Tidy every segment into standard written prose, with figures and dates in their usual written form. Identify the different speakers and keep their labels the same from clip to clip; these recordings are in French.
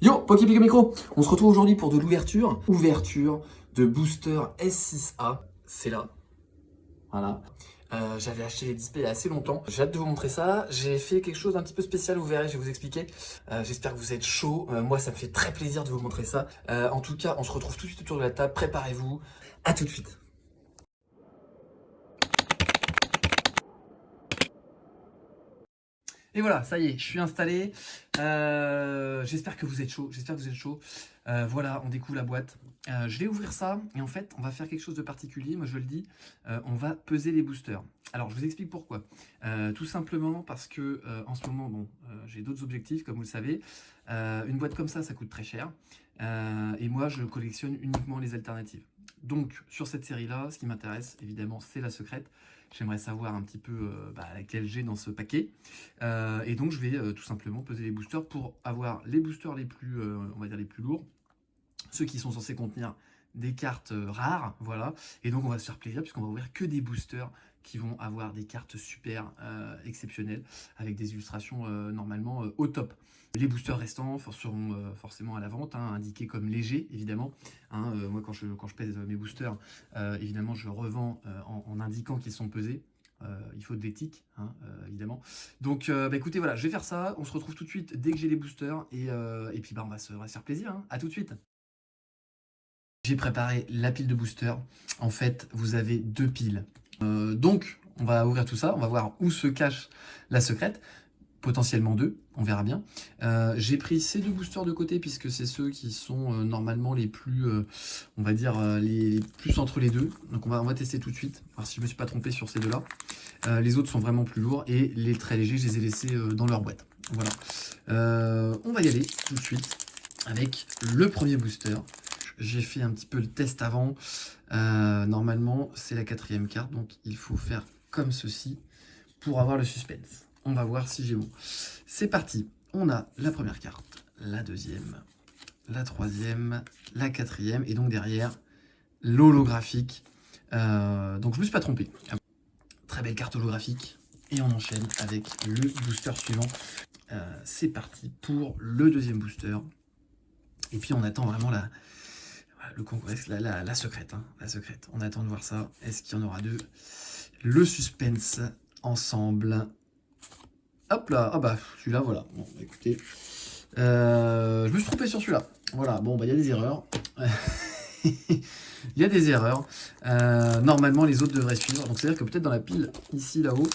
Speaker 1: Yo, Poképico Micro. On se retrouve aujourd'hui pour de l'ouverture. Ouverture de booster S6A. C'est là. Voilà. J'avais acheté les displays il y a assez longtemps. J'ai hâte de vous montrer ça. J'ai fait quelque chose d'un petit peu spécial, vous verrez, je vais vous expliquer. J'espère que vous êtes chaud. Moi, ça me fait très plaisir de vous montrer ça. En tout cas, on se retrouve tout de suite autour de la table. Préparez-vous. À tout de suite. Et voilà, ça y est, je suis installé. J'espère que vous êtes chaud. J'espère que vous êtes chaud. Voilà, on découvre la boîte. Je vais ouvrir ça et en fait, on va faire quelque chose de particulier. Moi, je le dis, on va peser les boosters. Alors, je vous explique pourquoi. Tout simplement parce que en ce moment, bon, j'ai d'autres objectifs, comme vous le savez. Une boîte comme ça coûte très cher. Et moi, je collectionne uniquement les alternatives. Donc, sur cette série-là, ce qui m'intéresse, évidemment, c'est la secrète. J'aimerais savoir un petit peu laquelle j'ai dans ce paquet. Et donc, je vais tout simplement peser les boosters pour avoir les boosters les plus, on va dire, les plus lourds. Ceux qui sont censés contenir des cartes rares, voilà. Et donc, on va se faire plaisir puisqu'on va ouvrir que des boosters qui vont avoir des cartes super exceptionnelles avec des illustrations normalement au top. Les boosters restants seront forcément à la vente, hein, indiqués comme légers, évidemment. Hein, moi, quand je pèse mes boosters, évidemment, je revends en indiquant qu'ils sont pesés. Il faut de l'éthique, hein, évidemment. Donc, écoutez, voilà, je vais faire ça. On se retrouve tout de suite dès que j'ai les boosters. Et puis, on va se faire plaisir. Hein. À tout de suite. J'ai préparé la pile de boosters. En fait, vous avez deux piles. Donc, on va ouvrir tout ça. On va voir où se cache la secrète. Potentiellement deux, on verra bien. J'ai pris ces deux boosters de côté puisque c'est ceux qui sont normalement les plus, on va dire, les plus entre les deux. Donc on va tester tout de suite, voir si je me suis pas trompé sur ces deux-là. Les autres sont vraiment plus lourds et les très légers, je les ai laissés dans leur boîte. Voilà. On va y aller tout de suite avec le premier booster. J'ai fait un petit peu le test avant. Normalement, c'est la quatrième carte, donc il faut faire comme ceci pour avoir le suspense. On va voir si j'ai bon. C'est parti. On a la première carte, la deuxième, la troisième, la quatrième, et donc derrière, l'holographique. Donc je me suis pas trompé. Très belle carte holographique. Et on enchaîne avec le booster suivant. C'est parti pour le deuxième booster. Et puis on attend vraiment le concours, la secrète. Hein, la secrète. On attend de voir ça. Est-ce qu'il y en aura deux? Le suspense ensemble. Hop là, ah bah celui-là, voilà. Bon, écoutez, je me suis trompé sur celui-là. Voilà, bon, bah il y a des erreurs. Il y a des erreurs. Normalement, les autres devraient suivre. Donc, c'est-à-dire que peut-être dans la pile, ici, là-haut,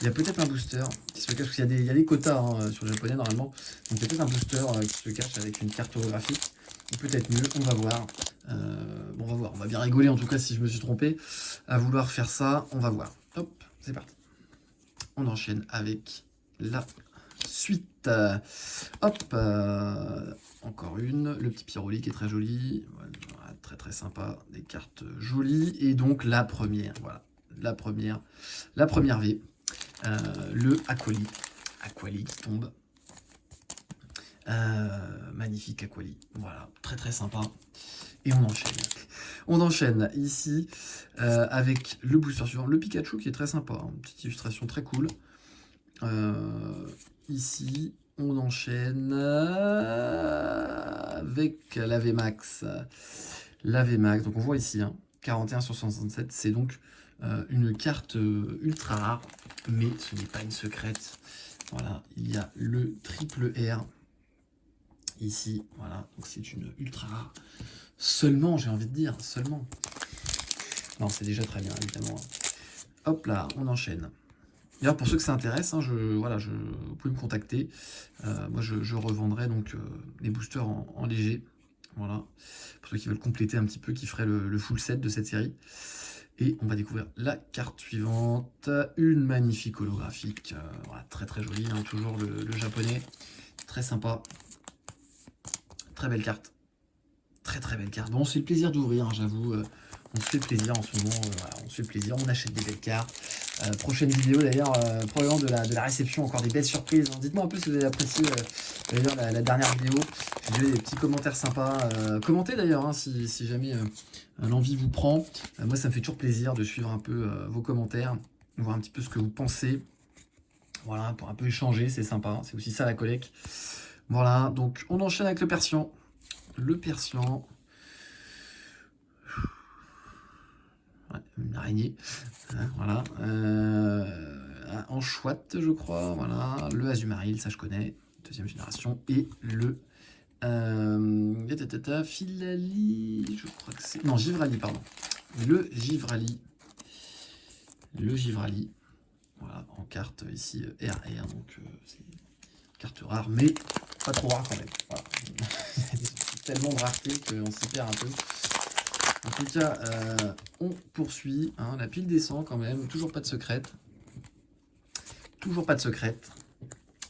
Speaker 1: il y a peut-être un booster qui se cache. Parce qu'il y a des quotas hein, sur le japonais, normalement. Donc, il y a peut-être un booster qui se cache avec une carte holographique. Ou peut-être mieux, on va voir. Bon, on va voir. On va bien rigoler, en tout cas, si je me suis trompé à vouloir faire ça. On va voir. Hop, c'est parti. On enchaîne avec la suite. Hop, encore une. Le petit Pyroli qui est très joli. Voilà, très très sympa. Des cartes jolies. Et donc la première. Voilà. La première V. Le Aquali. Aquali qui tombe. Magnifique Aquali. Voilà. Très très sympa. Et on enchaîne. On enchaîne ici avec le booster suivant. Le Pikachu qui est très sympa. Hein. Une petite illustration très cool. Ici, on enchaîne avec la VMAX. La VMAX, donc on voit ici, hein, 41 sur 167, c'est donc une carte ultra rare, mais ce n'est pas une secrète. Voilà, il y a le triple R ici, voilà, donc c'est une ultra rare. Seulement, j'ai envie de dire, seulement. Non, c'est déjà très bien, évidemment. Hop là, on enchaîne. D'ailleurs, pour ceux que ça intéresse, hein, vous pouvez me contacter. Moi, je revendrai donc les boosters en léger. Voilà. Pour ceux qui veulent compléter un petit peu, qui feraient le full set de cette série. Et on va découvrir la carte suivante. Une magnifique holographique. Voilà, très très jolie, hein, toujours le japonais. Très sympa. Très belle carte. Très très belle carte. Bon, c'est le plaisir d'ouvrir, hein, j'avoue. On se fait plaisir en ce moment. Voilà, on se fait plaisir. On achète des belles cartes. Prochaine vidéo d'ailleurs, probablement de la réception, encore des belles surprises. Hein. Dites-moi un peu si vous avez apprécié d'ailleurs la dernière vidéo. J'ai vu des petits commentaires sympas. Commentez d'ailleurs hein, si jamais l'envie vous prend. Moi ça me fait toujours plaisir de suivre un peu vos commentaires, voir un petit peu ce que vous pensez. Voilà, pour un peu échanger, c'est sympa. C'est aussi ça la collecte. Voilà, donc on enchaîne avec le Persian. Le Persian. Ouais, une araignée. Hein, voilà. En chouette, je crois. Voilà. Le Azumarill, ça je connais. Deuxième génération. Et le Filali, je crois que c'est. Non, Givrali, pardon. Le Givrali. Le Givrali. Voilà, en carte ici RR, donc c'est une carte rare, mais pas trop rare quand même. Voilà. Tellement de rareté qu'on s'y perd un peu. En tout cas, on poursuit. Hein, la pile descend quand même. Toujours pas de secrète. Toujours pas de secrète.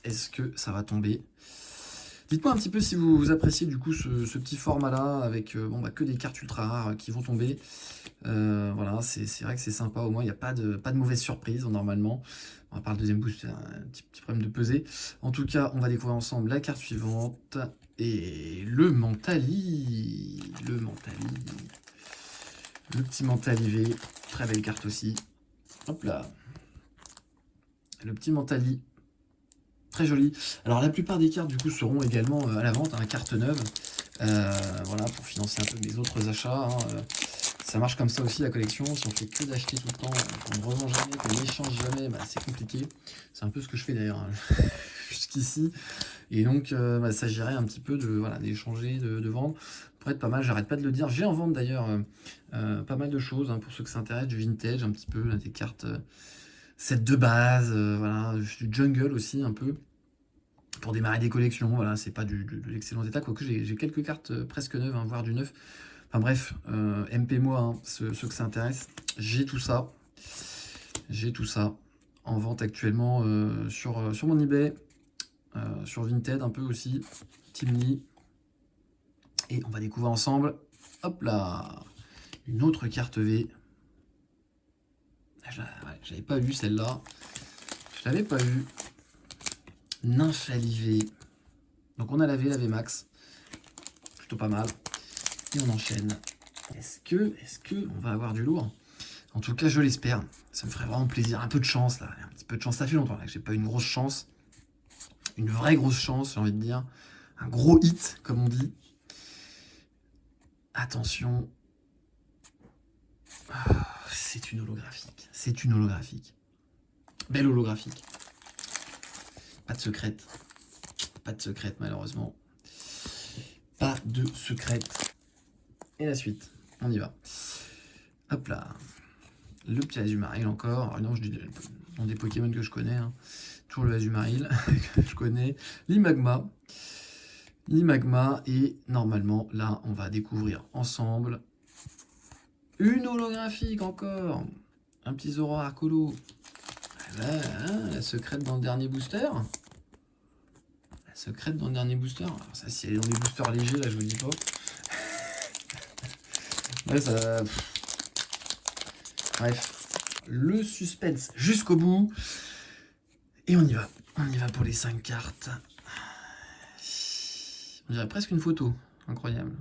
Speaker 1: Est-ce que ça va tomber? Dites-moi un petit peu si vous appréciez du coup ce petit format-là avec que des cartes ultra rares qui vont tomber. Voilà, c'est vrai que c'est sympa. Au moins, il n'y a pas de mauvaise surprise normalement. On va parler le deuxième boost, un petit problème de pesée. En tout cas, on va découvrir ensemble la carte suivante. Et le Mentali. Le Mentali. Le petit Mentali V. Très belle carte aussi. Hop là. Le petit Mentali. Très joli. Alors la plupart des cartes du coup seront également à la vente, carte neuve. Voilà, pour financer un peu mes autres achats. Ça marche comme ça aussi la collection. Si on fait que d'acheter tout le temps, qu'on ne revend jamais, qu'on n'échange jamais, c'est compliqué. C'est un peu ce que je fais d'ailleurs jusqu'ici. Et donc ça s'agirait un petit peu d'échanger, de vendre. Pour être pas mal, j'arrête pas de le dire. J'ai en vente d'ailleurs pas mal de choses pour ceux que ça intéresse, du vintage un petit peu, là, des cartes set de base, voilà, du jungle aussi un peu. Pour démarrer des collections, voilà, c'est pas de l'excellent état, quoique j'ai quelques cartes presque neuves, voire du neuf. Enfin bref, MP moi, ceux que ça intéresse, j'ai tout ça. J'ai tout ça en vente actuellement sur mon eBay, sur Vinted un peu aussi, Timely. Et on va découvrir ensemble, hop là, une autre carte V. J'avais pas vu celle-là. Je l'avais pas vue. Nymphali V. Donc on a la V Max. Plutôt pas mal. Et on enchaîne. Est-ce que on va avoir du lourd? En tout cas, je l'espère. Ça me ferait vraiment plaisir. Un peu de chance, là. Un petit peu de chance. Ça fait longtemps là, que j'ai pas eu une grosse chance. Une vraie grosse chance, j'ai envie de dire. Un gros hit, comme on dit. Attention. C'est une holographique. C'est une holographique. Belle holographique. Pas de secrète. Pas de secrète, malheureusement. Pas de secrète. Et la suite. On y va. Hop là. Le petit Azumarill encore. Alors non, je dis des Pokémon que je connais. Toujours le Azumarill que je connais. L'Imagma. L'Imagma. Et normalement, là, on va découvrir ensemble une holographique encore. Un petit Zoro Arcolo. La secrète dans le dernier booster. La secrète dans le dernier booster. Alors ça, si elle est dans des boosters légers, là, je vous dis pas. Ouais, ça... Bref, le suspense jusqu'au bout. Et on y va. On y va pour les 5 cartes. On dirait presque une photo. Incroyable.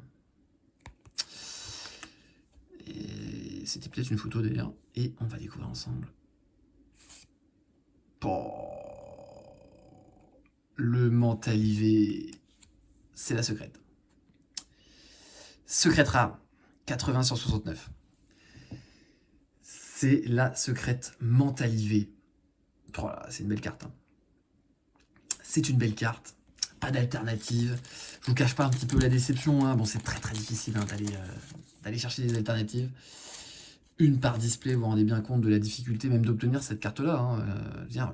Speaker 1: Et c'était peut-être une photo d'ailleurs. Et on va découvrir ensemble. Le Mentalivé. C'est la secrète. Secrète rare. 80 sur 69. C'est la secrète Mentalivé. Oh là, c'est une belle carte. C'est une belle carte. Pas d'alternative. Je vous cache pas un petit peu la déception. Bon, c'est très très difficile d'aller chercher des alternatives. Une par display, vous vous rendez bien compte de la difficulté même d'obtenir cette carte-là.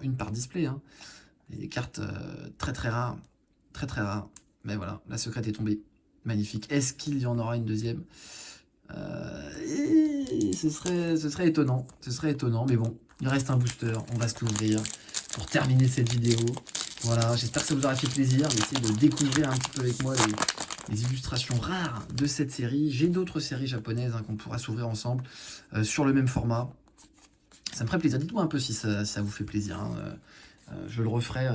Speaker 1: Une par display. Des cartes très très rares. Très très rares. Mais voilà, la secrète est tombée. Magnifique. Est-ce qu'il y en aura une deuxième? Ce serait étonnant. Ce serait étonnant, mais bon, il reste un booster. On va se l'ouvrir pour terminer cette vidéo. Voilà, j'espère que ça vous aura fait plaisir d'essayer de découvrir un petit peu avec moi les illustrations rares de cette série. J'ai d'autres séries japonaises qu'on pourra s'ouvrir ensemble sur le même format. Ça me ferait plaisir. Dites-moi un peu si ça vous fait plaisir. Je le referai,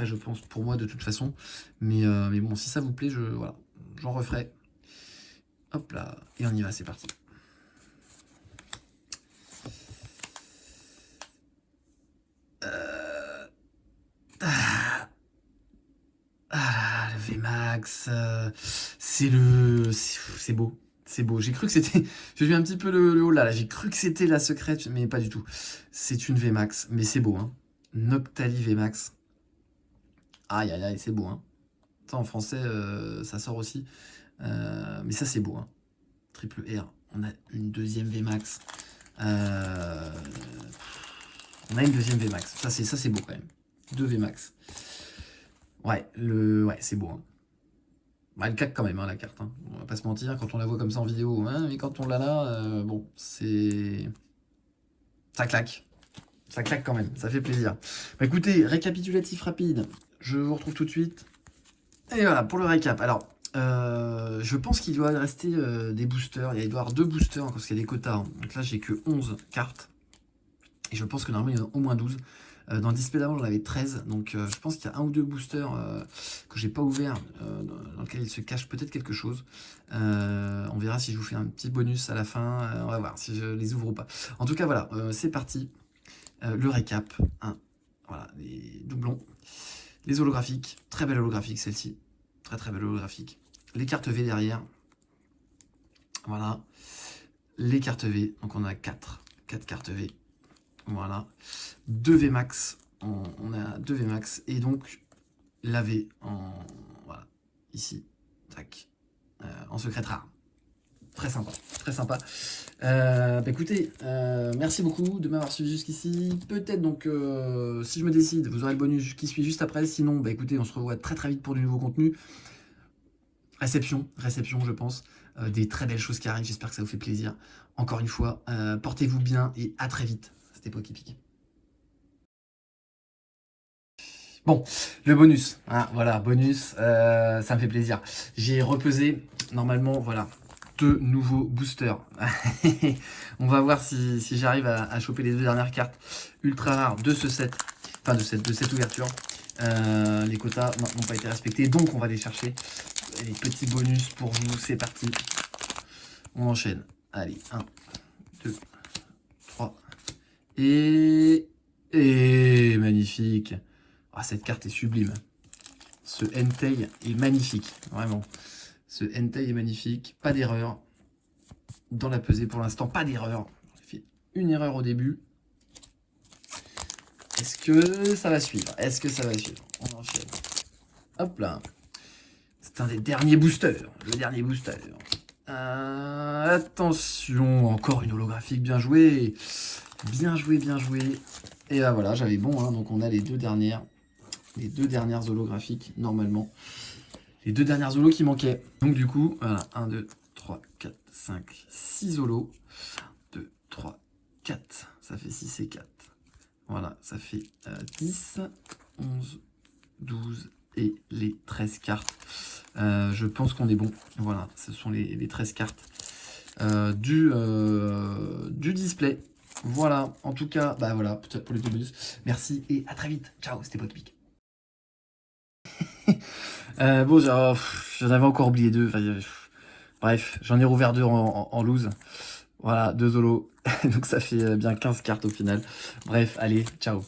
Speaker 1: je pense, pour moi de toute façon. Mais bon, si ça vous plaît, voilà, j'en referai. Hop là, et on y va, c'est parti. VMAX. C'est beau. C'est beau. J'ai cru que c'était... J'ai vu un petit peu le haut là. J'ai cru que c'était la secrète, mais pas du tout. C'est une VMAX. Mais c'est beau, hein. Noctali VMAX. Aïe, aïe, aïe, c'est beau, hein. Ça, en français, ça sort aussi. Mais ça, c'est beau, hein. Triple R. On a une deuxième VMAX. On a une deuxième VMAX. Ça, c'est beau, quand même. 2 VMAX. Ouais, c'est beau, hein. Bah, elle claque quand même, hein, la carte. Hein. On va pas se mentir, quand on la voit comme ça en vidéo, hein, mais quand on l'a là, bon, c'est... Ça claque. Ça claque quand même, ça fait plaisir. Bah, écoutez, récapitulatif rapide. Je vous retrouve tout de suite. Et voilà, pour le récap. Alors, je pense qu'il doit rester des boosters. Il doit y avoir 2 boosters, parce qu'il y a des quotas. Hein. Donc là, j'ai que 11 cartes. Et je pense que normalement, il y en a au moins 12. Dans le display d'avant, j'en avais 13. Donc je pense qu'il y a 1 ou 2 boosters que j'ai pas ouvert, dans lequel il se cache peut-être quelque chose. On verra si je vous fais un petit bonus à la fin. On va voir si je les ouvre ou pas. En tout cas, voilà, c'est parti. Le récap. Hein. Voilà, les doublons. Les holographiques. Très belle holographique, celle-ci. Très très belle holographique. Les cartes V derrière. Voilà. Les cartes V. Donc on a 4 cartes V. Voilà, 2 VMAX, on a 2 VMAX, et donc la V voilà, ici, tac, en secret rare. Très sympa, très sympa. Bah écoutez, merci beaucoup de m'avoir suivi jusqu'ici. Peut-être donc, si je me décide, vous aurez le bonus qui suit juste après. Sinon, bah écoutez, on se revoit très très vite pour du nouveau contenu. Réception, je pense. Des très belles choses qui arrivent, j'espère que ça vous fait plaisir. Encore une fois, portez-vous bien et à très vite. C'était Poképic. Bon, le bonus, hein, voilà, bonus, ça me fait plaisir. J'ai repesé, normalement, voilà, 2 nouveaux boosters. On va voir si j'arrive à choper les 2 dernières cartes ultra rares de ce set, enfin de cette ouverture. Les quotas n'ont pas été respectés, donc on va aller chercher les petits bonus pour vous. C'est parti, on enchaîne. Allez, 1, 2, 3, et magnifique. Ah, cette carte est sublime. Ce Entei est magnifique, vraiment. Ce Entei est magnifique. Pas d'erreur dans la pesée pour l'instant. Pas d'erreur. J'ai fait une erreur au début. Est-ce que ça va suivre? Est-ce que ça va suivre? On enchaîne. Hop là. C'est un des derniers boosters. Le dernier booster. Attention. Encore une holographique. Bien joué. Bien joué, bien joué. Et là, voilà, j'avais bon. Hein, donc on a les 2 dernières. Les 2 dernières holographiques, normalement. Les 2 dernières holos qui manquaient. Donc du coup, voilà, 1, 2, 3, 4, 5, 6 holos. 1, 2, 3, 4. Ça fait 6 et 4. Voilà, ça fait 10, 11, 12 et les 13 cartes. Je pense qu'on est bon. Voilà, ce sont les 13 cartes du display. Voilà, en tout cas, bah voilà, peut-être pour les 2 bonus. Merci et à très vite. Ciao, c'était Poképic. Bon, j'en avais encore oublié 2. Bref, j'en ai rouvert 2 en loose. Voilà, 2 holos. Donc ça fait bien 15 cartes au final. Bref, allez, ciao.